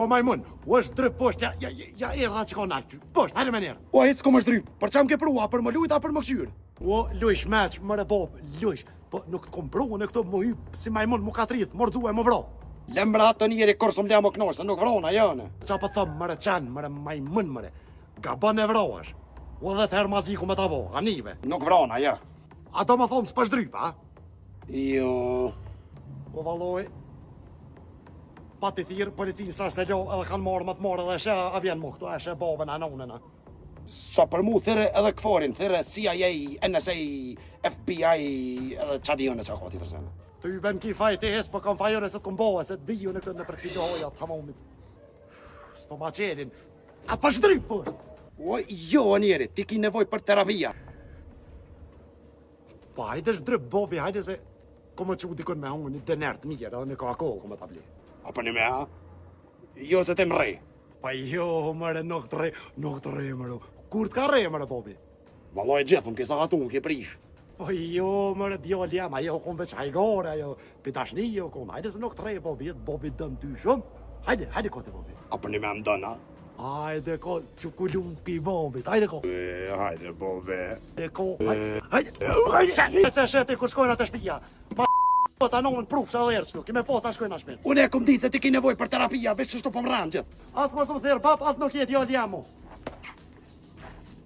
Po majmun, u është dryp poshtë, ja erdha që ka nalë, poshtë, hajde me njerë. O, hecë s'ko më shdryp, për çam ke prua, për më lujt, a për më këshyrë? O, lujsh meq, mëre bob, lujsh, po nuk të kom pru në këto më hyp si majmun mu katrith, më rëzue më vro. Lembra të njeri kur s'm le më knosh, se nuk vrona jone. Qa po thëm, mëre qanë, mëre majmun, mëre, gaban e vrohesh. O dhe të herë maziku me ta bo, ganive. Nuk vrona, ja. A do më thonë s'pa shdryp, a? Jo. O valoj, pa të thirë, policinë sa se lo edhe kanë marrë më të marrë edhe shë a vjen mu këtu, e shë babën anonën. Sa për mu thire edhe këforin, thire CIA, NSA, FBI, edhe qa di jone qa ka ti tërsene. Të ju ben ki fajt e hes, po kam fajore se të kombohe, se të biju në këtë në përkësi hoja të hamomit. S'po ma qelin, a pa shdryp po është. O, jo njeri, ti ki nevoj për terapia. Po hajde shdryp, Bobi, hajde se ko më që dikon me hunë një denert mirë, edhe me Coca-Cola ko më ta bli. A për një me ha? Jo se te më rej. Pa jo, mëre, nuk të re, mëre. Kur t'ka re, mëre, Bobi? Valoj gjithëm, kisa hatu, ke prish. Po jo, mëre, djall jam, ajo kom veç hajgore, ajo pitashni, jo kom. Hajde se nuk të re, Bobi, jetë Bobi dënë ty shumë. Hajde kote, Bobi. A për një me më dëna? Hajde ko, që ku lumë pi Bobit, hajde ko. Hajde, Bobi. Hajde. Se shete kur shkojnë atë shpija. Po ta nomen pruf se edhe erë qëtu, kime posa shkojnë a shpinë. Unë e kom ditë se ti ki nevoj për terapia, veç që shtu po më ranë gjithë. As mos më thirë pap, as nuk jetë jo ljamu.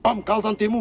Pam kalzan ti mu.